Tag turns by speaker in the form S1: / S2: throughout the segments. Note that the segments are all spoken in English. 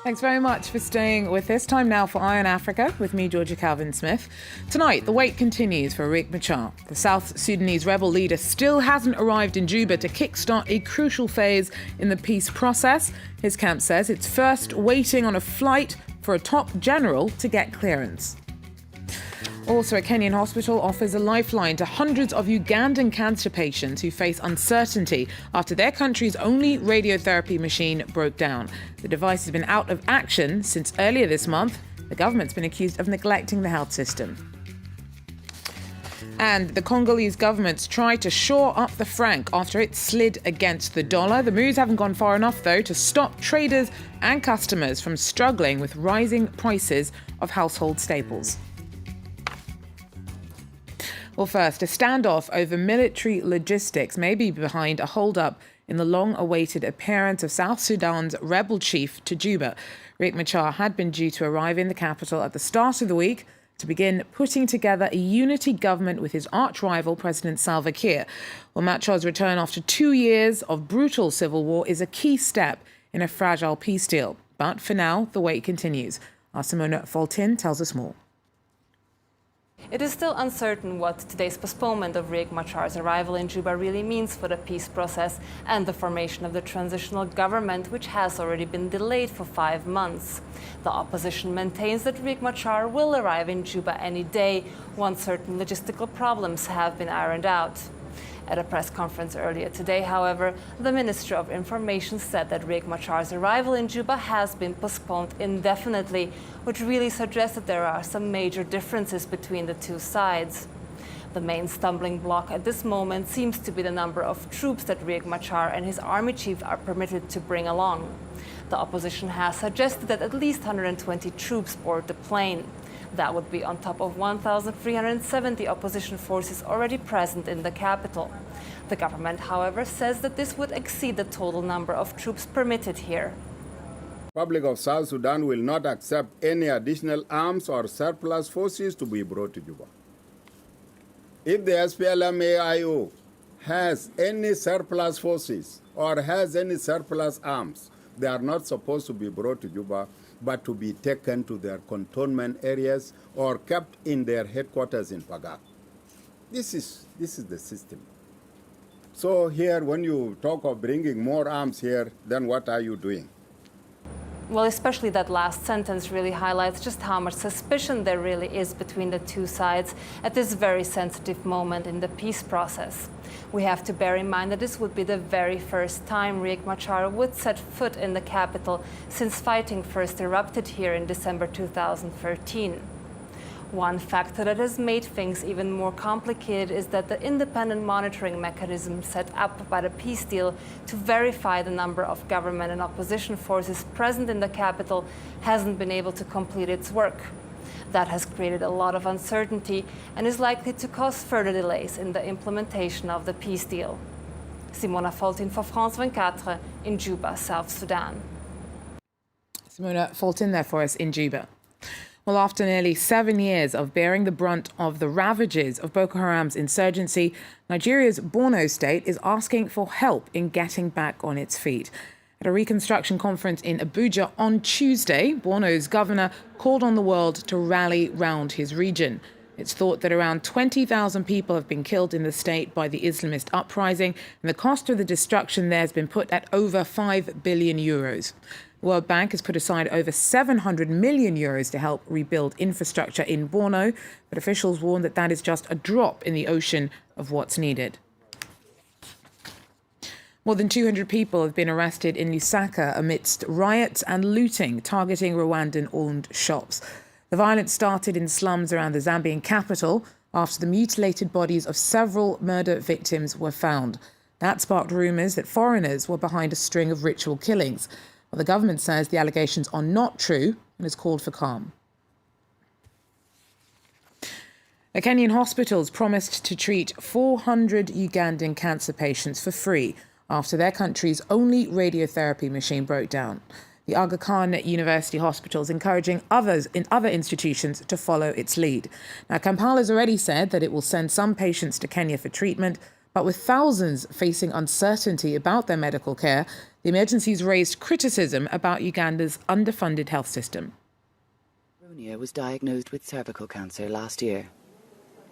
S1: Thanks very much for staying with us. Time now for Eye on Africa with me, Georgia Calvin-Smith. Tonight, the wait continues for Riek Machar. The South Sudanese rebel leader still hasn't arrived in Juba to kickstart a crucial phase in the peace process. His camp says it's first waiting on a flight for a top general to get clearance. Also, a Kenyan hospital offers a lifeline to hundreds of Ugandan cancer patients who face uncertainty after their country's only radiotherapy machine broke down. The device has been out of action since earlier this month. The government's been accused of neglecting the health system. And the Congolese government's tried to shore up the franc after it slid against the dollar. The moves haven't gone far enough, though, to stop traders and customers from struggling with rising prices of household staples. Well, first, a standoff over military logistics may be behind a hold-up in the long-awaited appearance of South Sudan's rebel chief to Juba. Riek Machar had been due to arrive in the capital at the start of the week to begin putting together a unity government with his arch-rival, President Salva Kiir. Well, Machar's return after 2 years of brutal civil war is a key step in a fragile peace deal. But for now, the wait continues. Our Simona Foltin tells us more.
S2: It is still uncertain what today's postponement of Riek Machar's arrival in Juba really means for the peace process and the formation of the transitional government, which has already been delayed for 5 months. The opposition maintains that Riek Machar will arrive in Juba any day once certain logistical problems have been ironed out. At a press conference earlier today, however, the Minister of Information said that Riek Machar's arrival in Juba has been postponed indefinitely, which really suggests that there are some major differences between the two sides. The main stumbling block at this moment seems to be the number of troops that Riek Machar and his army chief are permitted to bring along. The opposition has suggested that at least 120 troops board the plane. That would be on top of 1,370 opposition forces already present in the capital. The government, however, says that this would exceed the total number of troops permitted here.
S3: The Republic of South Sudan will not accept any additional arms or surplus forces to be brought to Juba. If the SPLM-AIO has any surplus forces or has any surplus arms, they are not supposed to be brought to Juba, but to be taken to their cantonment areas or kept in their headquarters in Pagak. This is the system. So here, when you talk of bringing more arms here, then what are you doing?
S2: Well, especially that last sentence really highlights just how much suspicion there really is between the two sides at this very sensitive moment in the peace process. We have to bear in mind that this would be the very first time Riek Machar would set foot in the capital since fighting first erupted here in December 2013. One factor that has made things even more complicated is that the independent monitoring mechanism set up by the peace deal to verify the number of government and opposition forces present in the capital hasn't been able to complete its work. That has created a lot of uncertainty and is likely to cause further delays in the implementation of the peace deal. Simona Foltin for France 24 in Juba, South Sudan.
S1: Simona Foltin there for us in Juba. Well, after nearly 7 years of bearing the brunt of the ravages of Boko Haram's insurgency, Nigeria's Borno state is asking for help in getting back on its feet. At a reconstruction conference in Abuja on Tuesday, Borno's governor called on the world to rally round his region. It's thought that around 20,000 people have been killed in the state by the Islamist uprising, and the cost of the destruction there has been put at over 5 billion euros. The World Bank has put aside over 700 million euros to help rebuild infrastructure in Borno, but officials warn that that is just a drop in the ocean of what's needed. More than 200 people have been arrested in Lusaka amidst riots and looting targeting Rwandan-owned shops. The violence started in slums around the Zambian capital after the mutilated bodies of several murder victims were found. That sparked rumours that foreigners were behind a string of ritual killings. Well, the government says the allegations are not true and has called for calm. A Kenyan hospital's promised to treat 400 Ugandan cancer patients for free after their country's only radiotherapy machine broke down. The Aga Khan University Hospital is encouraging others in other institutions to follow its lead. Now, Kampala's already said that it will send some patients to Kenya for treatment, But with thousands facing uncertainty about their medical care, the emergencies raised criticism about Uganda's underfunded health system.
S4: Ronia was diagnosed with cervical cancer last year.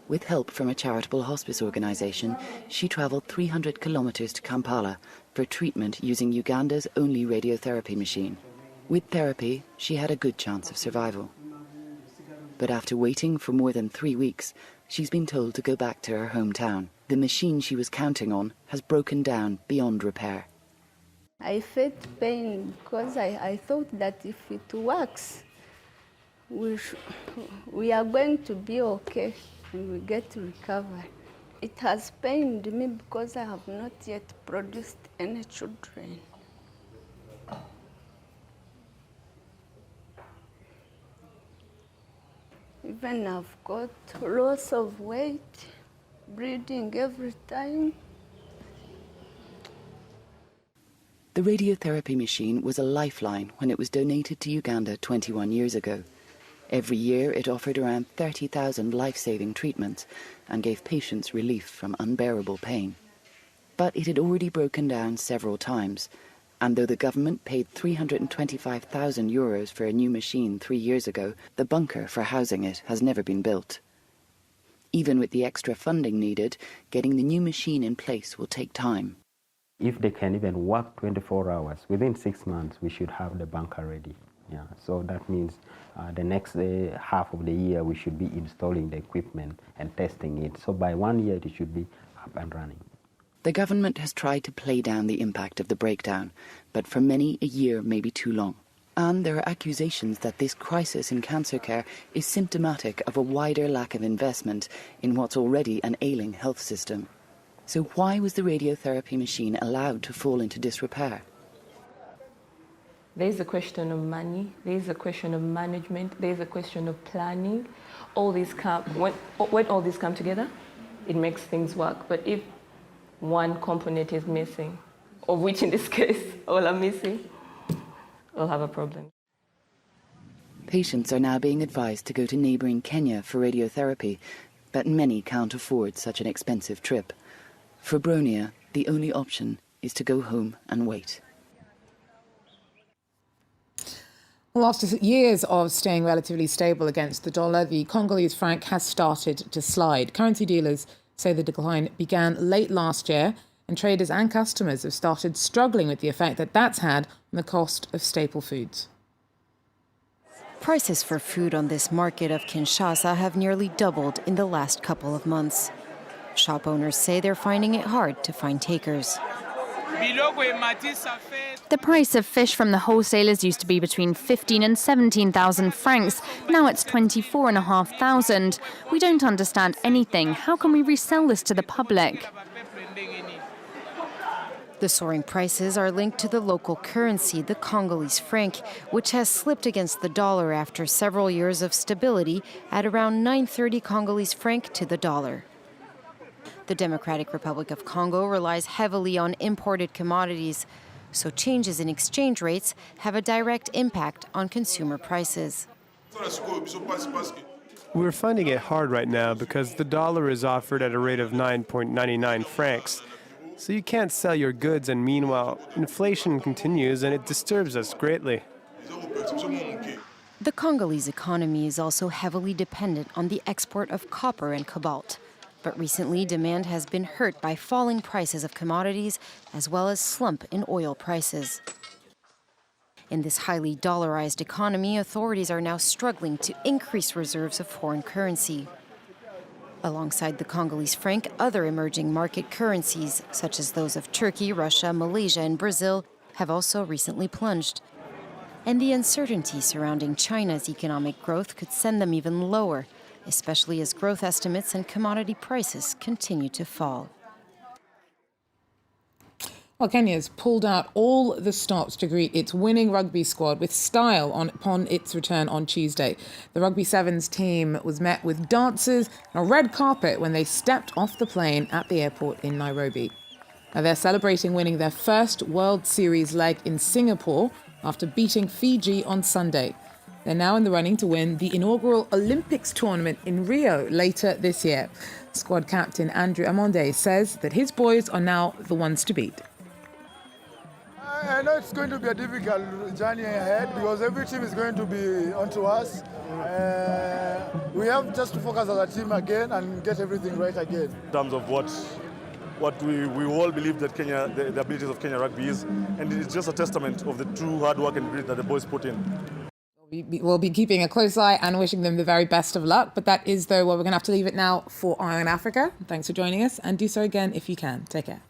S4: With help from a charitable hospice organisation, she travelled 300 kilometres to Kampala for treatment using Uganda's only radiotherapy machine. With therapy, she had a good chance of survival. But after waiting for more than 3 weeks, she's been told to go back to her hometown. The machine she was counting on has broken down beyond repair.
S5: I felt pain because I thought that if it works, we are going to be okay and we get to recover. It has pained me because I have not yet produced any children. Even I've got loss of weight, bleeding every time.
S4: The radiotherapy machine was a lifeline when it was donated to Uganda 21 years ago. Every year it offered around 30,000 life-saving treatments and gave patients relief from unbearable pain. But it had already broken down several times, and though the government paid €325,000 for a new machine 3 years ago, the bunker for housing it has never been built. Even with the extra funding needed, getting the new machine in place will take time.
S6: If they can even work 24 hours, within 6 months we should have the bunker ready. Yeah, so that means the next half of the year we should be installing the equipment and testing it. So by 1 year it should be up and running.
S4: The government has tried to play down the impact of the breakdown, but for many a year may be too long. And there are accusations that this crisis in cancer care is symptomatic of a wider lack of investment in what's already an ailing health system. So why was the radiotherapy machine allowed to fall into disrepair?
S7: There's a question of money, there's a question of management, there's a question of planning. All these when all these come together, it makes things work. But if one component is missing, of which in this case all are missing, we'll have a problem.
S4: Patients are now being advised to go to neighbouring Kenya for radiotherapy, but many can't afford such an expensive trip. For Bronia, the only option is to go home and wait.
S1: Well, after years of staying relatively stable against the dollar, the Congolese franc has started to slide. Currency dealers say the decline began late last year, and traders and customers have started struggling with the effect that that's had on the cost of staple foods.
S8: Prices for food on this market of Kinshasa have nearly doubled in the last couple of months. Shop owners say they're finding it hard to find takers.
S9: The price of fish from the wholesalers used to be between 15 and 17,000 francs. Now it's 24,500. We don't understand anything. How can we resell this to the public?
S8: The soaring prices are linked to the local currency, the Congolese franc, which has slipped against the dollar after several years of stability at around 930 Congolese franc to the dollar. The Democratic Republic of Congo relies heavily on imported commodities, so changes in exchange rates have a direct impact on consumer prices.
S10: We're finding it hard right now because the dollar is offered at a rate of 9.99 francs. So you can't sell your goods, and meanwhile, inflation continues and it disturbs us greatly.
S8: The Congolese economy is also heavily dependent on the export of copper and cobalt. But recently, demand has been hurt by falling prices of commodities as well as slump in oil prices. In this highly dollarized economy, authorities are now struggling to increase reserves of foreign currency. Alongside the Congolese franc, other emerging market currencies, such as those of Turkey, Russia, Malaysia, and Brazil, have also recently plunged. And the uncertainty surrounding China's economic growth could send them even lower, especially as growth estimates and commodity prices continue to fall.
S1: Well, Kenya's pulled out all the stops to greet its winning rugby squad with style upon its return on Tuesday. The Rugby Sevens team was met with dancers and a red carpet when they stepped off the plane at the airport in Nairobi. Now, they're celebrating winning their first World Series leg in Singapore after beating Fiji on Sunday. They're now in the running to win the inaugural Olympics tournament in Rio later this year. Squad captain Andrew Amonde says that his boys are now the ones to beat.
S11: I know it's going to be a difficult journey ahead because every team is going to be onto us. We have just to focus as a team again and get everything right again.
S12: In terms of what we all believe that Kenya, the abilities of Kenya rugby is, and it's just a testament of the true hard work and grit that the boys put in.
S1: We'll be keeping a close eye and wishing them the very best of luck. But that is, though, where we're going to have to leave it now for Eye on Africa. Thanks for joining us, and do so again if you can. Take care.